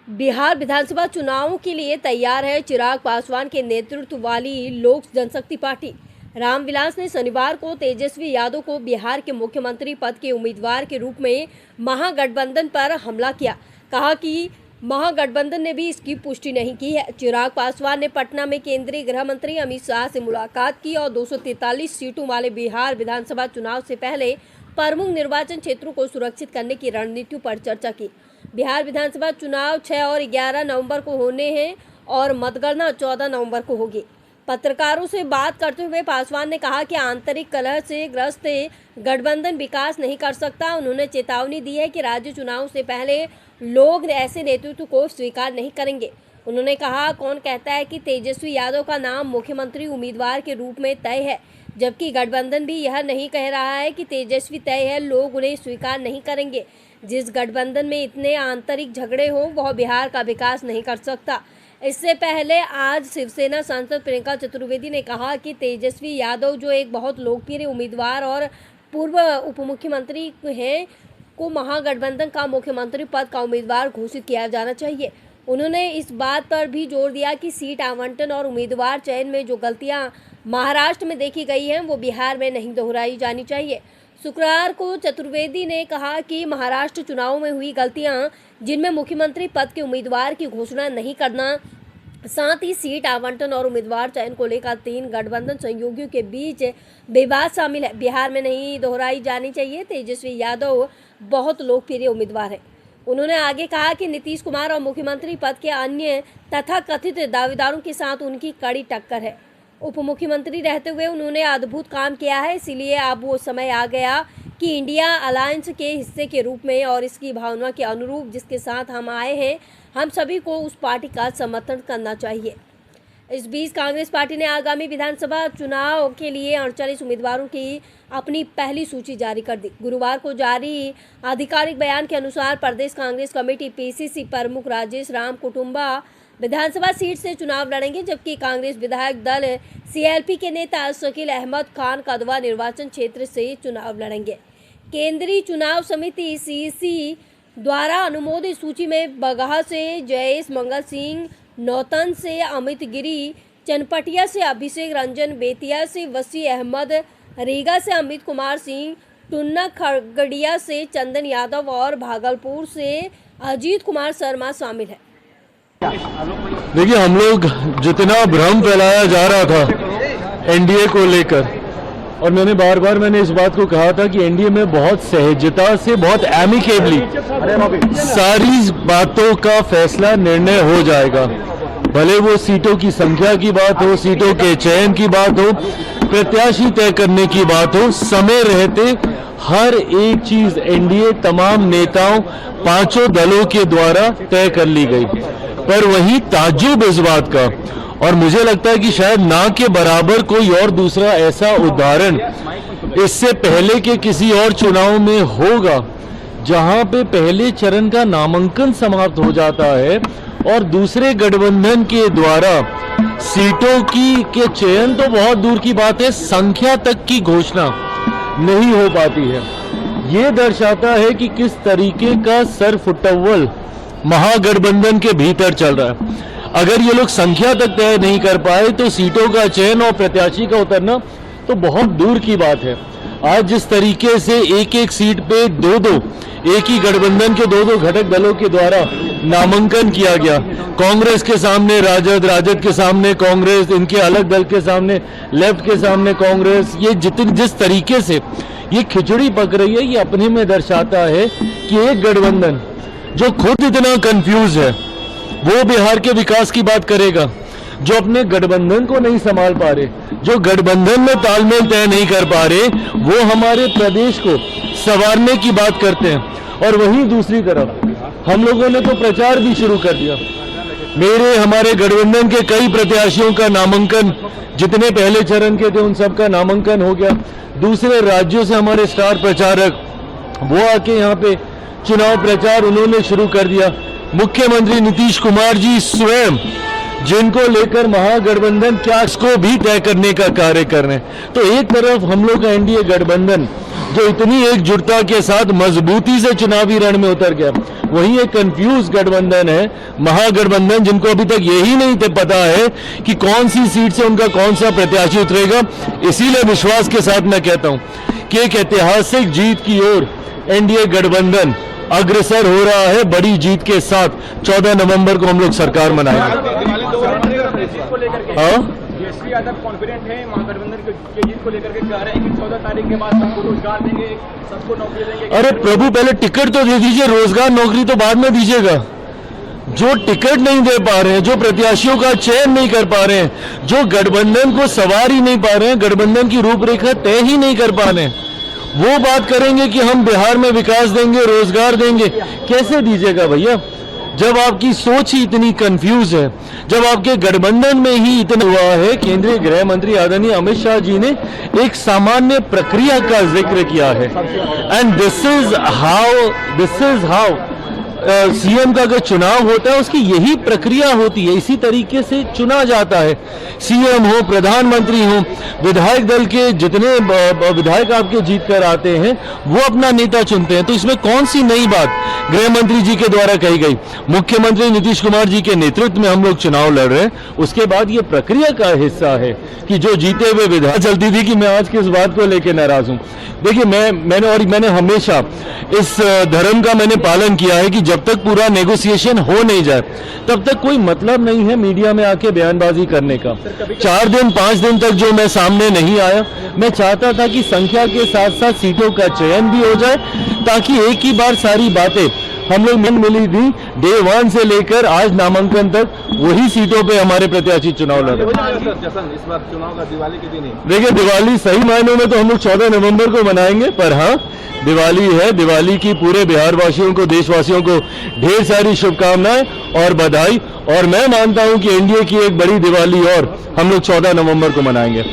बिहार विधानसभा चुनावों के लिए तैयार है चिराग पासवान के नेतृत्व वाली लोक जनशक्ति पार्टी। रामविलास ने शनिवार को तेजस्वी यादव को बिहार के मुख्यमंत्री पद के उम्मीदवार के रूप में महागठबंधन पर हमला किया। कहा कि महागठबंधन ने भी इसकी पुष्टि नहीं की है। चिराग पासवान ने पटना में केंद्रीय गृह मंत्री अमित शाह से मुलाकात की और 243 सीटों वाले बिहार विधानसभा चुनाव से पहले प्रमुख निर्वाचन क्षेत्रों को सुरक्षित करने की रणनीतियों पर चर्चा की। बिहार विधानसभा चुनाव 6 और 11 नवंबर को होने हैं और मतगणना 14 नवंबर को होगी। पत्रकारों से बात करते हुए पासवान ने कहा कि आंतरिक कलह से ग्रस्त गठबंधन विकास नहीं कर सकता। उन्होंने चेतावनी दी है कि राज्य चुनाव से पहले लोग ऐसे नेतृत्व को स्वीकार नहीं करेंगे। उन्होंने कहा, कौन कहता है कि तेजस्वी यादव का नाम मुख्यमंत्री उम्मीदवार के रूप में तय है, जबकि गठबंधन भी यह नहीं कह रहा है कि तेजस्वी तय है, लोग उन्हें स्वीकार नहीं करेंगे। जिस गठबंधन में इतने आंतरिक झगड़े हो वह बिहार का विकास नहीं कर सकता। इससे पहले आज शिवसेना सांसद प्रियंका चतुर्वेदी ने कहा कि तेजस्वी यादव जो एक बहुत लोकप्रिय उम्मीदवार और पूर्व उप मुख्यमंत्री हैं को महागठबंधन का मुख्यमंत्री पद का उम्मीदवार घोषित किया जाना चाहिए। उन्होंने इस बात पर भी जोर दिया कि सीट आवंटन और उम्मीदवार चयन में जो गलतियां महाराष्ट्र में देखी गई हैं वो बिहार में नहीं दोहराई जानी चाहिए। शुक्रवार को चतुर्वेदी ने कहा कि महाराष्ट्र चुनाव में हुई गलतियां, जिनमें मुख्यमंत्री पद के उम्मीदवार की घोषणा नहीं करना, साथ ही सीट आवंटन और उम्मीदवार चयन को लेकर 3 गठबंधन सहयोगियों के बीच विवाद शामिल है, बिहार में नहीं दोहराई जानी चाहिए। तेजस्वी यादव बहुत लोकप्रिय उम्मीदवार है। उन्होंने आगे कहा कि नीतीश कुमार और मुख्यमंत्री पद के अन्य तथा कथित दावेदारों के साथ उनकी कड़ी टक्कर है। उप मुख्यमंत्री रहते हुए उन्होंने अद्भुत काम किया है, इसीलिए अब वो समय आ गया कि इंडिया अलायंस के हिस्से के रूप में और इसकी भावना के अनुरूप जिसके साथ हम आए हैं, हम सभी को उस पार्टी का समर्थन करना चाहिए। इस बीच कांग्रेस पार्टी ने आगामी विधानसभा चुनाव के लिए 48 उम्मीदवारों की अपनी पहली सूची जारी कर दी। गुरुवार को जारी आधिकारिक बयान के अनुसार प्रदेश कांग्रेस कमेटी पीसीसी प्रमुख राजेश राम कुटुंबा विधानसभा सीट से चुनाव लड़ेंगे, जबकि कांग्रेस विधायक दल सीएलपी के नेता शकील अहमद खान कदवा निर्वाचन क्षेत्र से चुनाव लड़ेंगे। केंद्रीय चुनाव समिति सीईसी द्वारा अनुमोदित सूची में बगहा से जयेश मंगल सिंह, नौतन से अमित गिरी, चनपटिया से अभिषेक रंजन, बेतिया से वसी अहमद, रीगा से अमित कुमार सिंह, टुन्ना खगड़िया से चंदन यादव और भागलपुर से अजीत कुमार शर्मा शामिल है। देखिए, हम लोग जितना भ्रम फैलाया जा रहा था एनडीए को लेकर, और मैंने इस बात को कहा था कि एनडीए में बहुत सहजता से, बहुत एमिकेबली सारी बातों का फैसला, निर्णय हो जाएगा। भले वो सीटों की संख्या की बात हो, सीटों के चयन की बात हो, प्रत्याशी तय करने की बात हो, समय रहते हर एक चीज एनडीए तमाम नेताओं, 5 दलों के द्वारा तय कर ली गई। पर वही ताज्जुब इस बात का, और मुझे लगता है कि शायद ना के बराबर कोई और दूसरा ऐसा उदाहरण इससे पहले के किसी और चुनाव में होगा, जहां पे पहले चरण का नामांकन समाप्त हो जाता है और दूसरे गठबंधन के द्वारा सीटों के चयन तो बहुत दूर की बात है, संख्या तक की घोषणा नहीं हो पाती है। ये दर्शाता है कि किस तरीके का सरफुटव्वल महागठबंधन के भीतर चल रहा है। अगर ये लोग संख्या तक तय नहीं कर पाए तो सीटों का चयन और प्रत्याशी का उतरना तो बहुत दूर की बात है। आज जिस तरीके से एक एक सीट पे 2-2 एक ही गठबंधन के 2-2 घटक दलों के द्वारा नामांकन किया गया, कांग्रेस के सामने राजद, राजद के सामने कांग्रेस, इनके अलग दल के सामने लेफ्ट के सामने कांग्रेस, ये जिस तरीके से ये खिचड़ी पक रही है, ये अपने में दर्शाता है कि एक गठबंधन जो खुद इतना कंफ्यूज है वो बिहार के विकास की बात करेगा, जो अपने गठबंधन को नहीं संभाल पा रहे, जो गठबंधन में तालमेल तय नहीं कर पा रहे, वो हमारे प्रदेश को संवारने की बात करते हैं। और वहीं दूसरी तरफ हम लोगों ने तो प्रचार भी शुरू कर दिया। हमारे गठबंधन के कई प्रत्याशियों का नामांकन, जितने पहले चरण के थे उन सबका नामांकन हो गया। दूसरे राज्यों से हमारे स्टार प्रचारक वो आके यहाँ पे चुनाव प्रचार उन्होंने शुरू कर दिया। मुख्यमंत्री नीतीश कुमार जी स्वयं जिनको लेकर महागठबंधन क्या इसको भी तय करने का कार्य कर रहे हैं। तो एक तरफ हम लोग का एनडीए गठबंधन जो इतनी एकजुटता के साथ मजबूती से चुनावी रण में उतर गया, वहीं एक कंफ्यूज गठबंधन है महागठबंधन, जिनको अभी तक यही नहीं पता है कि कौन सी सीट से उनका कौन सा प्रत्याशी उतरेगा। इसीलिए विश्वास के साथ मैं कहता हूं कि एक ऐतिहासिक जीत की ओर एनडीए गठबंधन अग्रसर हो रहा है बड़ी जीत के साथ। 14 नवंबर को हम लोग सरकार मनाएंगे। तेजस्वी यादव कॉन्फिडेंट है महागठबंधन के जीत को लेकर के, कह रहे हैं कि 14 तारीख के बाद सबको रोजगार देंगे, सबको नौकरी देंगे। अरे प्रभु, पहले टिकट तो दे दीजिए, रोजगार नौकरी तो बाद में दीजिएगा। जो टिकट नहीं दे पा रहे हैं, जो प्रत्याशियों का चयन नहीं कर पा रहे हैं, जो गठबंधन को सवार ही नहीं पा रहे हैं, गठबंधन की रूपरेखा तय ही नहीं कर पा रहे हैं, वो बात करेंगे कि हम बिहार में विकास देंगे, रोजगार देंगे। कैसे दीजिएगा भैया, जब आपकी सोच ही इतनी कंफ्यूज है, जब आपके गठबंधन में ही इतना हुआ है। केंद्रीय गृह मंत्री आदरणीय अमित शाह जी ने एक सामान्य प्रक्रिया का जिक्र किया है, and this is how CM का अगर चुनाव होता है उसकी यही प्रक्रिया होती है, इसी तरीके से चुना जाता है। सीएम हो, प्रधानमंत्री हो, विधायक दल के जितने विधायक आपके जीत कर आते हैं वो अपना नेता चुनते हैं। तो इसमें कौन सी नई बात गृह मंत्री जी के द्वारा कही गई। मुख्यमंत्री नीतीश कुमार जी के नेतृत्व में हम लोग चुनाव लड़ रहे हैं, उसके बाद ये प्रक्रिया का हिस्सा है कि जो जीते हुए विधायक चलती थी कि मैं आज किस बात को लेकर नाराज हूं। देखिए, मैंने हमेशा इस धर्म का मैंने पालन किया है कि जब तक पूरा नेगोशिएशन हो नहीं जाए तब तक कोई मतलब नहीं है मीडिया में आके बयानबाजी करने का। 4 दिन 5 दिन तक जो मैं सामने नहीं आया, मैं चाहता था कि संख्या के साथ साथ सीटों का चयन भी हो जाए, ताकि एक ही बार सारी बातें हम लोग मिली थी डे 1 से लेकर आज नामांकन तक वही सीटों पे हमारे प्रत्याशी चुनाव लड़ रहे हैं। इस बार चुनाव का दिवाली के दिन ही देखिए, दिवाली सही मायनों में तो हम लोग 14 नवंबर को मनाएंगे, पर हाँ, दिवाली है। दिवाली की पूरे बिहार वासियों को, देशवासियों को ढेर सारी शुभकामनाएं और बधाई। और मैं मानता हूं कि एनडीए की एक बड़ी दिवाली और हम लोग 14 नवंबर को मनाएंगे।